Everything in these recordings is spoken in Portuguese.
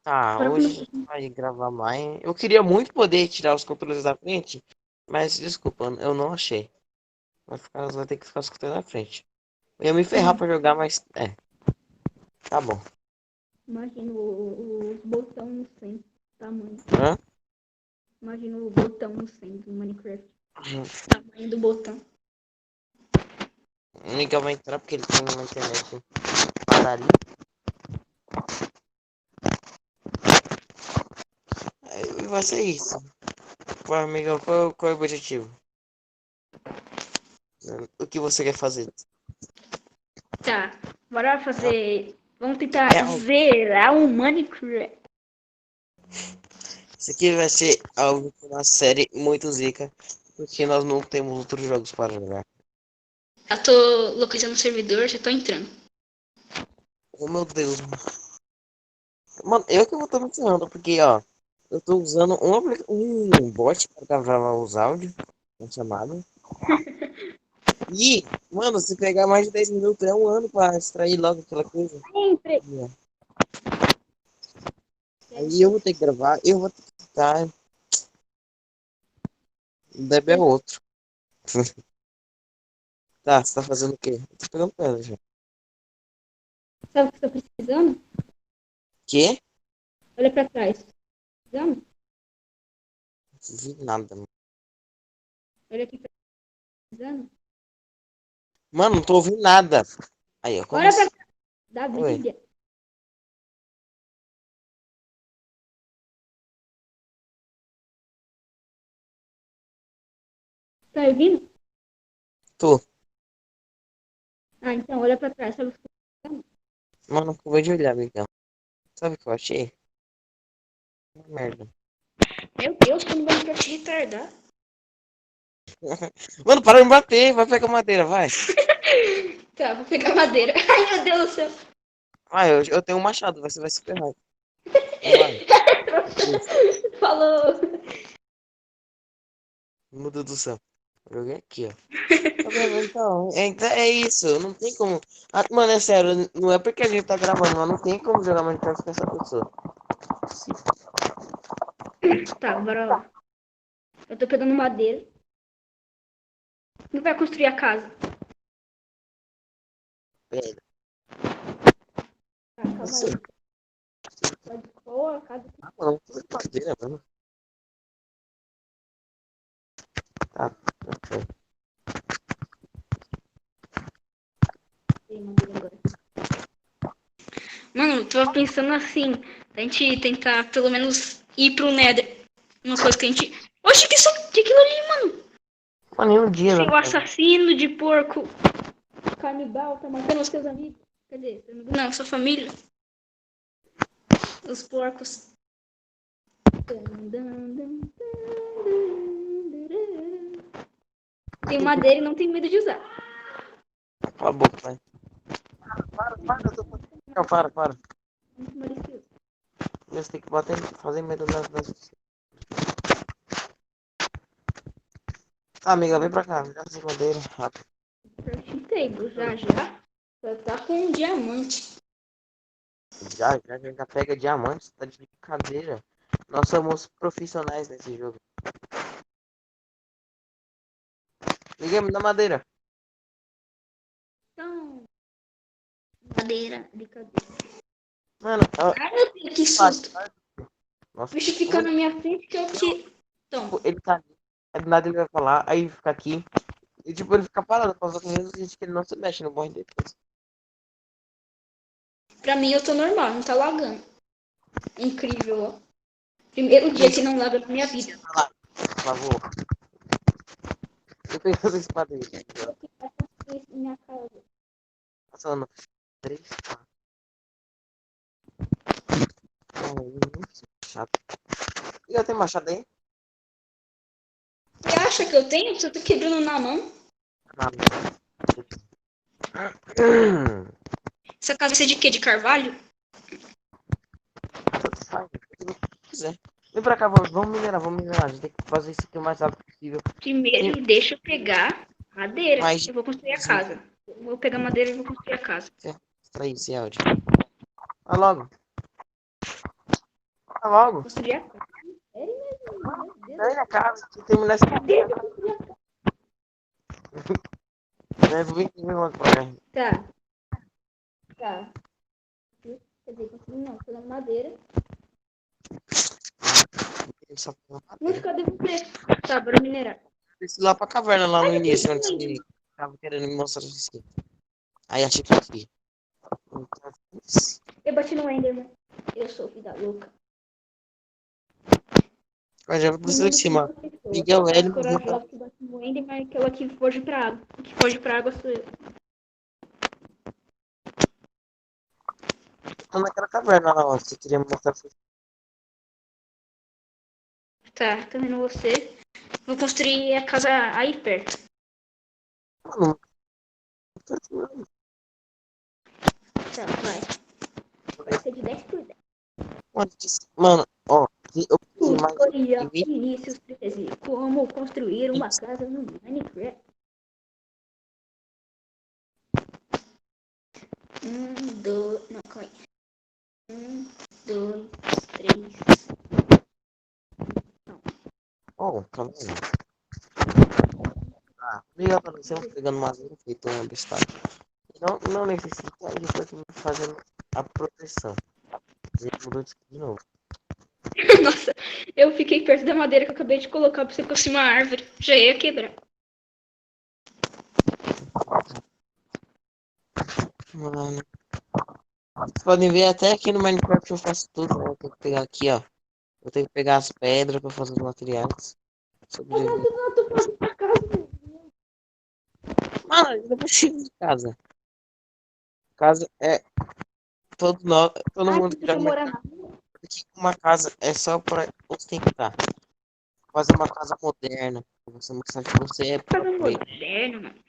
Tá, Agora hoje a começou. gente vai gravar mais. Eu queria muito poder tirar os controles da frente, mas desculpa, eu não achei. Vai ter que ficar os controles da frente. Eu ia me ferrar pra jogar, mas tá bom. Imagina os botão no centro. Tamanho. Hã? Imagina o botão no centro do Minecraft. Uhum. Tamanho do botão. O Miguel vai entrar porque ele tem uma internet padaria. E vai ser isso. Vai, Miguel, qual é o objetivo? O que você quer fazer? Tá. Bora Ah, fazer. Vamos tentar é algo. zerar o Minecraft. Isso aqui vai ser algo de uma série muito zica, porque nós não temos outros jogos para jogar. Já tô localizando o servidor, já tô entrando. Oh meu Deus. Mano, eu que vou estar me ensinando, porque ó, eu tô usando um bot para gravar os áudios, uma chamada. E, mano, se pegar mais de 10 minutos é um ano para extrair logo aquela coisa. Entrei. Aí eu vou ter que gravar, eu vou ter que ficar. Deve é outro. Tá, você tá fazendo o quê? Eu tô pegando pedra já. Sabe o que eu tô precisando? Quê? Olha pra trás. Precisando? Não vi nada, mano. Olha aqui pra precisando. Mano, não tô ouvindo nada. Aí, ó, como Olha pra assim? trás da Oi. Bíblia. Tá ouvindo? Tô. Ah, então olha pra trás. Sabe o que eu tô precisando? Mano, acabei de olhar, amigão. Sabe o que eu achei? Uma merda. Meu Deus, como vai pra te retardar? Mano, para de me bater. Vai pegar madeira, vai. Tá, vou pegar madeira. Ai, meu Deus do céu. Vai, eu tenho um machado, você vai se ferrar. Então vai. Isso. Falou. Meu Deus do céu. Joguei aqui, ó. Tá vendo? Então é isso. Não tem como. Ah, mano, é sério. Não é porque a gente tá gravando, mas não tem como jogar Minecraft com essa pessoa. Tá, bora lá. Eu tô pegando madeira. Quem vai construir a casa? Velho. Tá, calma Você. aí. Pode pôr a casa. Ah, mano, tudo de madeira, mano. Tá, ok. Tem madeira agora. Mano, eu tava pensando assim, a gente tentar pelo menos ir pro Nether. Uma coisa que a gente. Oxe, que aquilo ali, mano? Mas nenhum dia Esse dá é o pra fazer. assassino de porco canibal tá matando os seus amigos. Quer dizer, não, sua família. Os porcos. Tem madeira e não tem medo de usar. Cala a boca, vai. Para, eu tô fazendo. Não, para. Muito malicioso. Você tem que bater, fazer medo das. Tá, amiga, vem pra cá. Me dá essa madeira. Rápido. Crafting table, já. Já tá com um diamante. Já, a gente já pega diamantes, tá de brincadeira. Nós somos profissionais nesse jogo. Ninguém me dá madeira. Então, madeira, brincadeira. Mano, ó, Ai, meu Deus, que fácil. susto. O Nossa, bicho fica na minha frente que eu tiro. Então, tipo, ele tá ali. Aí do nada ele vai falar, aí fica aqui. E tipo, ele fica parado pra falar com ele, gente que ele não se mexe no morre depois. pra mim eu tô normal, não tá lagando. Incrível, ó. Primeiro dia que não laga na minha vida. Por favor. Eu tenho essa espada aí. Eu queria construir minha casa. Passando 3, 4. Chato. E eu tenho machado aí? Você acha que eu tenho? Você tá quebrando na mão? Nada. Essa casa vai ser de quê? De carvalho? Tanto faz, o que quiser. Vem pra cá, vamos minerar. A gente tem que fazer isso aqui o mais rápido possível. Tem Primeiro, deixa eu pegar madeira. mais de Eu vou construir a 200. casa. Eu vou pegar madeira e vou construir a casa. Extrair esse áudio. Vai logo. Fala logo. Construir a casa. Sério mesmo? Meu Deus. Sai da casa, que terminar essa Cadê? Construir a casa? né? Vou vir uma coisa. Tá. Tá. Quer dizer, construir não. Pegando madeira. Só Mas cadê você? Tá, bora minerar. desci lá pra caverna lá no Ai, eu início, tenho onde também. você tava querendo me mostrar isso. Aí achei que aqui. Eu bati no Enderman. Eu sou vida louca. Mas já No precisa de mundo tem cima. duas pessoas. Miguel A L. corajosa que bate no Enderman e aquela que foge pra água. O que foge pra água sou eu. Tô naquela caverna lá, ó. Você queria me mostrar. Tá, tô vendo você. Vou construir a casa aí perto. Mano, Tá, vai. Vai ser de 10 por 10. mano, ó. Eu pedi mais Tutoria de 20. Vinícius 13. Como construir uma casa no Minecraft. Não, calma aí. 2, 3. Ó, calma aí. Ah, obrigado pra você pegando madeira feito uma bestagem. Não necessita, a gente tá aqui fazendo a proteção. A gente mudou de novo. Nossa, eu fiquei perto da madeira que eu acabei de colocar pra você construir uma árvore. Já ia quebrar. Mano. Vocês podem ver até aqui no Minecraft eu faço tudo, né? Eu tenho que pegar aqui, ó. Eu tenho que pegar as pedras pra fazer os materiais. Mas Sobreviver. não, tô fazendo a casa. Mano, eu não preciso de casa. Casa é todo Ah, mundo você que joga quer morar Minecraft na rua? sabe que uma casa é só pra ostentar. Fazer uma casa moderna. Pra você mostrar que você é Casa próprio. moderna, mano.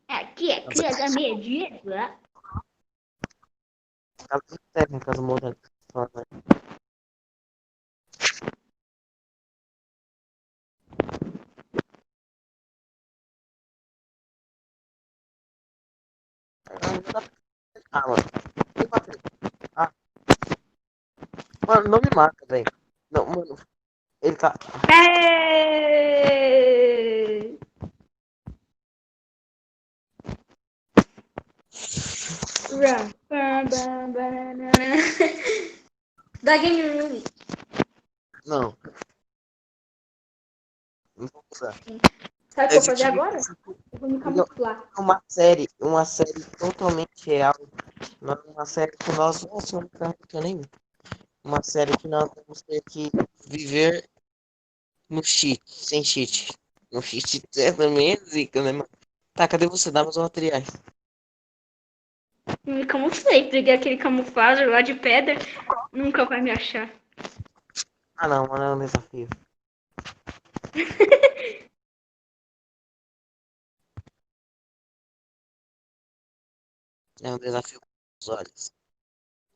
Aqui é casa medieval. Casa técnica, casa moderna. Ah, mano. Ah, mano, não me mata, velho. Não, mano. Ele tá. É... Ram, bam, bam, banana. Da Game Room. Não. Não vou usar. Sabe o que eu vou fazer agora? Eu vou me Miguel, camuflar. uma série totalmente real. Não é uma série que nós não somos nem uma série que nós temos que viver no cheat, sem cheat. No cheat é também é zica, né, mano? Tá, cadê você? Dá meus materiais. Me camuflei. Peguei aquele camuflagem lá de pedra. Nunca vai me achar. Ah, não, mano, é um desafio. É um desafio com os olhos.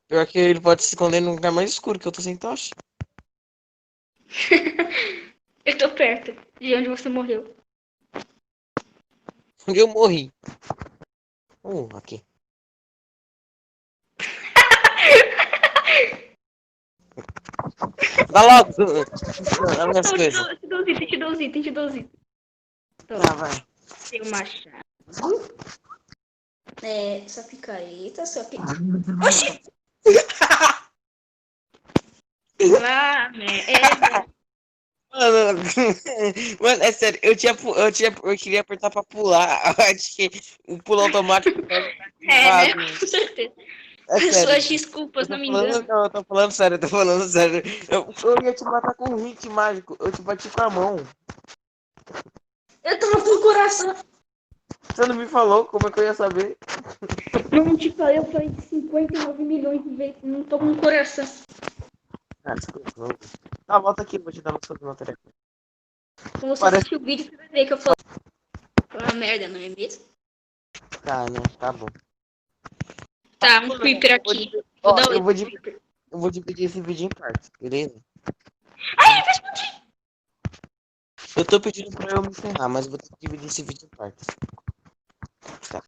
Pior que ele pode se esconder num lugar mais escuro, que eu tô sem tocha. Eu tô perto de onde você morreu. Onde eu morri. Aqui. Dá logo! Dá minhas Não, coisas. te dou os itens, te dou os itens, te dou os itens. Tá, Toma. vai. Tem o machado. Só picareta, só que. Oxi! Ah, merda. Mano, mano, é sério, eu queria apertar pra pular. Acho que o pulo automático tá É, né? ativado. Com certeza. É sério. Suas desculpas, não me Falando, engano. não, eu tô falando sério, eu tô falando sério. Eu ia te matar com um hit mágico. Eu te bati com a mão. Eu tava com o coração. Você não me falou, como é que eu ia saber? Não te falei, eu falei de 59 milhões de vezes. Não tô com o coração. Ah, desculpa. Tá, volta aqui, vou te dar uma sobre material. Quando você Parece assistir o vídeo, você vai ver que eu falei uma merda, não é mesmo? que tá, né? Tá bom. Tá, um Mano, creeper eu vou aqui. dividir, Vou ó, dar oi pro creeper. eu vou dividir esse vídeo em partes, beleza? Ai, vai explodir! Eu tô pedindo pra eu me ferrar, mas eu vou ter que dividir esse vídeo em partes. Tá.